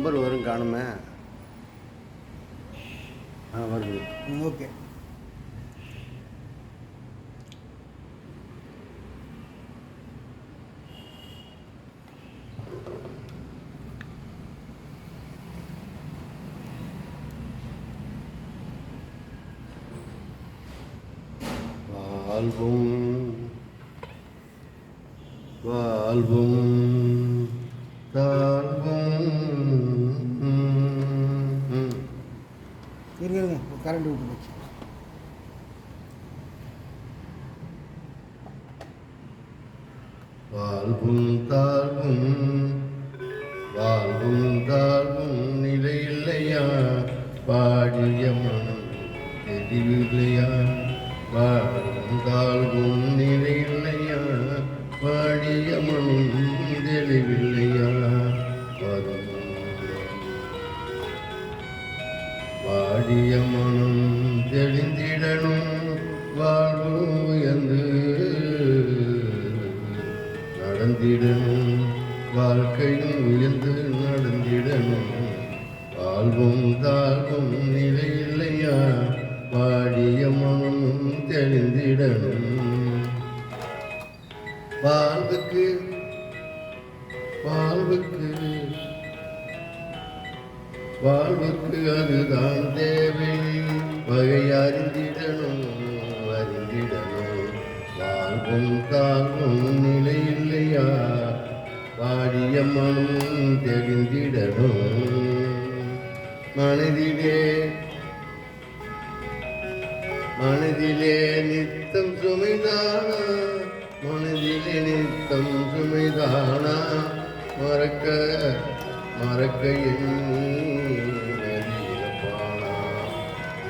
Number வரும் காணுமே. வருது. ஓகே. வாழ்வும் வாழ்வும் தாழ்வும் இருங்க, கரண்ட் விட்டு போச்சு. வாழ்வும் தாழ்வும் வாழ்வும் தாழ்வும் நிலையில்லையா, பாடிய மனம் தெரியவில்லையா, வாழ்வும் தாழ்வும் நிலையில்லையா, பாடிய மனம் தெளிவில்லையா, வாடிய மனம் தெளிந்திடணும், வாழ்வு உயர்ந்து நடந்திடணும், வாழ்க்கையும் உயர்ந்து நடந்திடணும், வாழ்வும் தாழ்வும் நிலையில்லையா, வாடிய மனமும் தெளிந்திடணும், வாழ்வுக்கு வாழ்வுக்கு வாழ்வுக்கு அதுதான் தேவை, வகை அறிந்திடணும் அறிந்திடணும், வாழ்வும் தாழ்வும் நிலையில்லையா, வாடிய மனமும் தெரிந்திடணும், மனதிலே நித்தம் சுமைதானா, மனதிலே நித்தம் சுமைதானா, மறக்க மறக்க எண்ணி மதியிழப்பானா,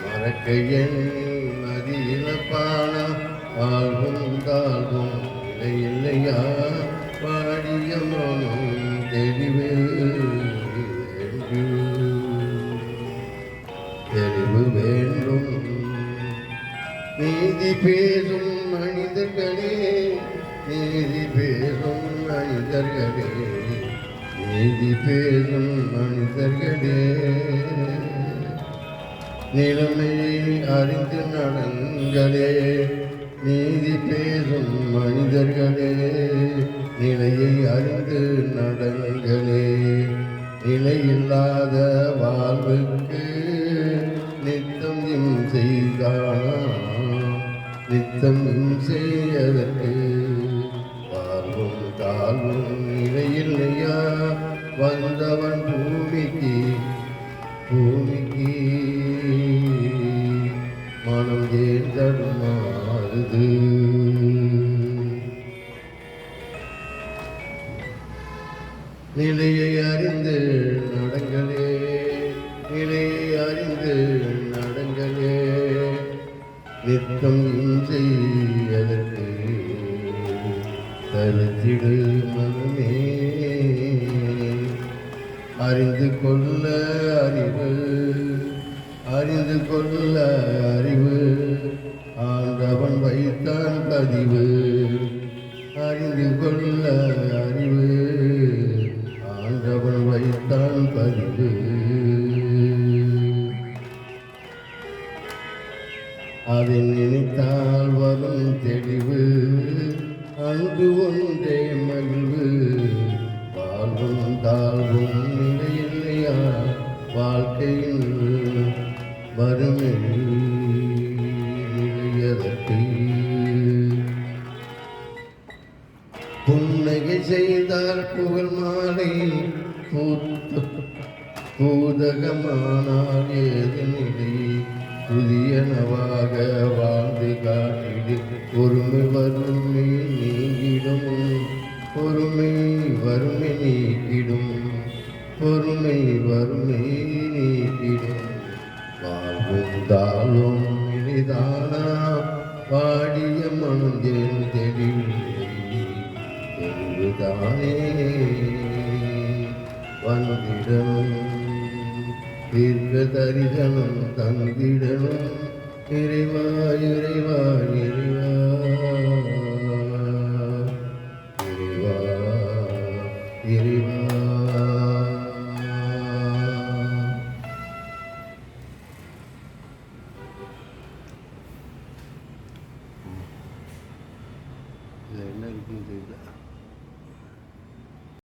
மறக்க எண்ணி மதியிழப்பானா, வாழ்வும் தாழ்வும் நிலையில்லையா, பாடிய மனம் தெளிவு தெளிவு வேண்டும், நீதி பேசும் மனிதர்களே, நீதி பேசும் மனிதர்களே, நீதி பேசும் மனிதர்களே, நிலைமையை அறிந்து நடங்களே, நீதி பேசும் மனிதர்களே, நிலையை அறிந்து நடங்களே, நிலையில்லாத வாழ்வுக்கு நித்தம் செய்தானா, நித்தம் செய்யதற்கு, வாழ்வும் தாழ்வும் நிலையில்லையா, வந்தவன் பூமிக்கு மனம் ஏன் தடுமாறுது, நிலையை அறிந்து நடங்களே, நிலையை அறிந்து நடங்களே, நித்தம் செய்யதற்கு தரித்திடு மனமே, அறிந்து கொள்ள அறிவு அறிந்து கொள்ள அறிவு, ஆண்டவன் வைத்தான் பதிவு, அறிந்து கொள்ள அறிவு, ஆண்டவன் வைத்தான் பதிவு, அதை நினைத்தால் வரும் தெளிவு, அன்பு ஒன்றே மகிழ்வு, வாழ்வும் தாழ்வும் நிலையில்லையா, வாழ்க்கையில் வறுமை நிலையதற்கு, புன்னகை செய்தால் புகழ் மாலை பூதகமானால் ஏது நிலை, புதியனவாக வாழ்ந்து காட்டிடு, பொறுமை வறுமை நீங்கிடும், பொறுமை வறுமை நீக்கிடும், பொறுமை வறுமை நீக்கிடும், வாழ்வும் தாழ்வும் இனிதானா, பாடிய மனதில் தெளிவில்லை, தெளிவுதானே வந்திடணும், தீர்க்க தரிசனம் தந்திடணும், இறைவா இறைவா இறைவா இறைவா இறைவா இதில் என்ன இருக்குன்னு தெரியல.